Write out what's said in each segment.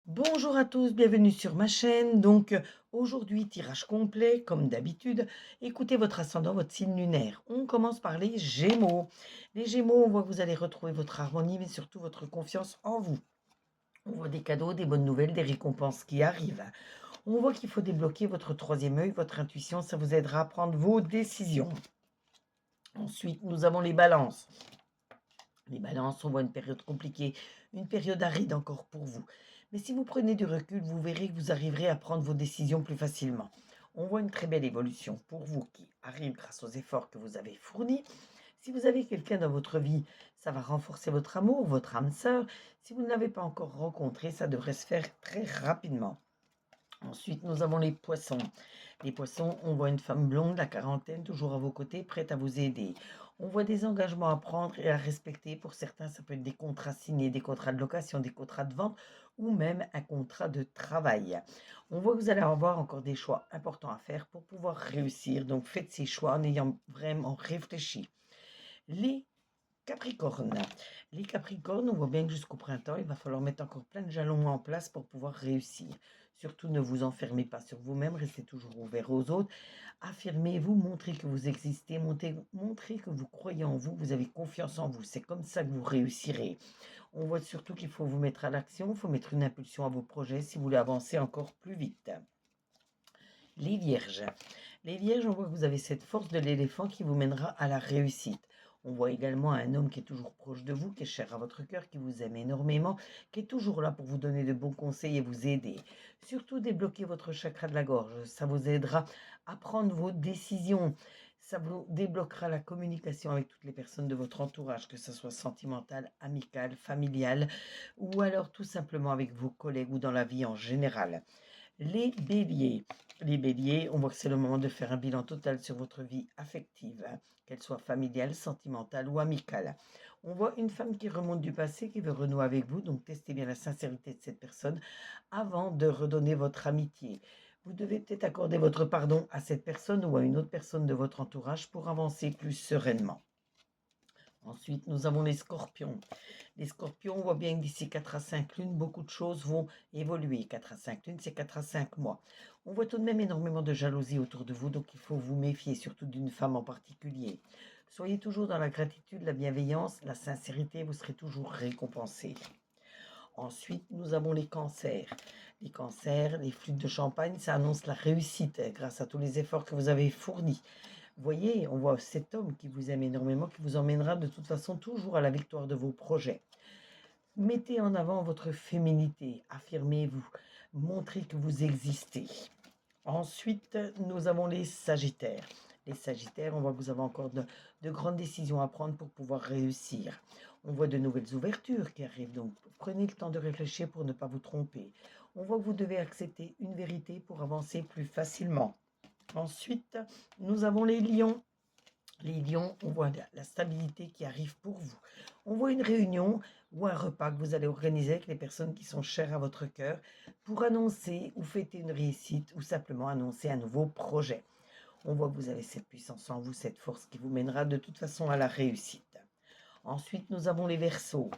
Bonjour à tous, bienvenue sur ma chaîne. Aujourd'hui, tirage complet, comme d'habitude. Écoutez votre ascendant, votre signe lunaire. On commence par les Gémeaux. Les Gémeaux, on voit que vous allez retrouver votre harmonie, mais surtout votre confiance en vous. On voit des cadeaux, des bonnes nouvelles, des récompenses qui arrivent. On voit qu'il faut débloquer votre troisième œil, votre intuition, ça vous aidera à prendre vos décisions. Ensuite, nous avons les balances. Les balances, on voit une période compliquée, une période aride encore pour vous. Mais si vous prenez du recul, vous verrez que vous arriverez à prendre vos décisions plus facilement. On voit une très belle évolution pour vous qui arrive grâce aux efforts que vous avez fournis. Si vous avez quelqu'un dans votre vie, ça va renforcer votre amour, votre âme sœur. Si vous ne l'avez pas encore rencontré, ça devrait se faire très rapidement. Ensuite, nous avons les poissons. Les poissons, on voit une femme blonde, la quarantaine, toujours à vos côtés, prête à vous aider. On voit des engagements à prendre et à respecter. Pour certains, ça peut être des contrats signés, des contrats de location, des contrats de vente ou même un contrat de travail. On voit que vous allez avoir encore des choix importants à faire pour pouvoir réussir. Donc, faites ces choix en ayant vraiment réfléchi. Les Capricorne. Les Capricornes, on voit bien que jusqu'au printemps, il va falloir mettre encore plein de jalons en place pour pouvoir réussir. Surtout, ne vous enfermez pas sur vous-même, restez toujours ouvert aux autres. Affirmez-vous, montrez que vous existez, montrez que vous croyez en vous, vous avez confiance en vous. C'est comme ça que vous réussirez. On voit surtout qu'il faut vous mettre à l'action, il faut mettre une impulsion à vos projets si vous voulez avancer encore plus vite. Les Vierges. Les Vierges, on voit que vous avez cette force de l'éléphant qui vous mènera à la réussite. On voit également un homme qui est toujours proche de vous, qui est cher à votre cœur, qui vous aime énormément, qui est toujours là pour vous donner de bons conseils et vous aider. Surtout, débloquez votre chakra de la gorge. Ça vous aidera à prendre vos décisions. Ça vous débloquera la communication avec toutes les personnes de votre entourage, que ce soit sentimental, amical, familial, ou alors tout simplement avec vos collègues ou dans la vie en général. Les béliers. Les béliers, on voit que c'est le moment de faire un bilan total sur votre vie affective, qu'elle soit familiale, sentimentale ou amicale. On voit une femme qui remonte du passé, qui veut renouer avec vous, donc testez bien la sincérité de cette personne avant de redonner votre amitié. Vous devez peut-être accorder votre pardon à cette personne ou à une autre personne de votre entourage pour avancer plus sereinement. Ensuite, nous avons les scorpions. Les scorpions, on voit bien que d'ici 4 à 5 lunes, beaucoup de choses vont évoluer. 4 à 5 lunes, c'est 4 à 5 mois. On voit tout de même énormément de jalousie autour de vous, donc il faut vous méfier, surtout d'une femme en particulier. Soyez toujours dans la gratitude, la bienveillance, la sincérité, vous serez toujours récompensé. Ensuite, nous avons les cancers. Les cancers, les flûtes de champagne, ça annonce la réussite grâce à tous les efforts que vous avez fournis. Vous voyez, on voit cet homme qui vous aime énormément, qui vous emmènera de toute façon toujours à la victoire de vos projets. Mettez en avant votre féminité, affirmez-vous, montrez que vous existez. Ensuite, nous avons les Sagittaires. Les Sagittaires, on voit que vous avez encore de grandes décisions à prendre pour pouvoir réussir. On voit de nouvelles ouvertures qui arrivent, donc prenez le temps de réfléchir pour ne pas vous tromper. On voit que vous devez accepter une vérité pour avancer plus facilement. Ensuite, nous avons les lions. Les lions, on voit la stabilité qui arrive pour vous. On voit une réunion ou un repas que vous allez organiser avec les personnes qui sont chères à votre cœur pour annoncer ou fêter une réussite ou simplement annoncer un nouveau projet. On voit que vous avez cette puissance en vous, cette force qui vous mènera de toute façon à la réussite. Ensuite, nous avons les Verseaux.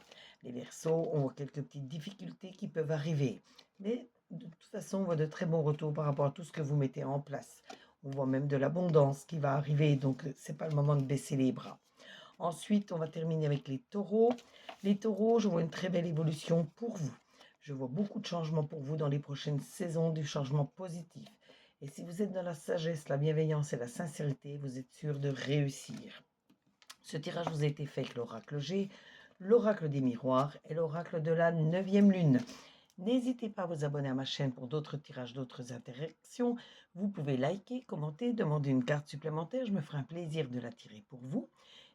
Les Verseaux, on voit quelques petites difficultés qui peuvent arriver. Mais de toute façon, on voit de très bons retours par rapport à tout ce que vous mettez en place. On voit même de l'abondance qui va arriver, donc ce n'est pas le moment de baisser les bras. Ensuite, on va terminer avec les taureaux. Les taureaux, je vois une très belle évolution pour vous. Je vois beaucoup de changements pour vous dans les prochaines saisons, du changement positif. Et si vous êtes dans la sagesse, la bienveillance et la sincérité, vous êtes sûr de réussir. Ce tirage vous a été fait avec l'oracle G, l'oracle des miroirs et l'oracle de la 9e lune. N'hésitez pas à vous abonner à ma chaîne pour d'autres tirages, d'autres interactions. Vous pouvez liker, commenter, demander une carte supplémentaire. Je me ferai un plaisir de la tirer pour vous.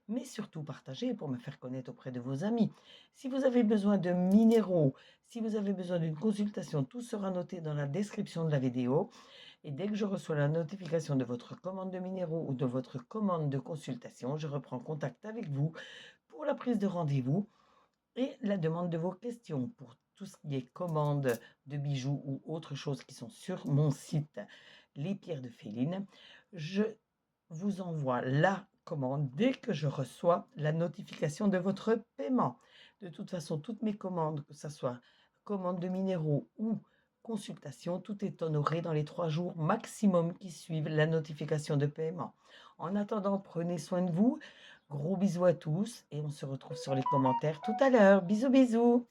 Mais surtout partager pour me faire connaître auprès de vos amis. Si vous avez besoin de minéraux, si vous avez besoin d'une consultation, tout sera noté dans la description de la vidéo. Et dès que je reçois la notification de votre commande de minéraux ou de votre commande de consultation, je reprends contact avec vous pour la prise de rendez-vous et la demande de vos questions pour tout ce qui est commande de bijoux ou autres choses qui sont sur mon site Les Pierres de Féline. Je vous envoie la commande dès que je reçois la notification de votre paiement. De toute façon, toutes mes commandes, que ce soit commande de minéraux ou consultation, tout est honoré dans les 3 jours maximum qui suivent la notification de paiement. En attendant, prenez soin de vous. Gros bisous à tous et on se retrouve sur les commentaires tout à l'heure. Bisous, bisous.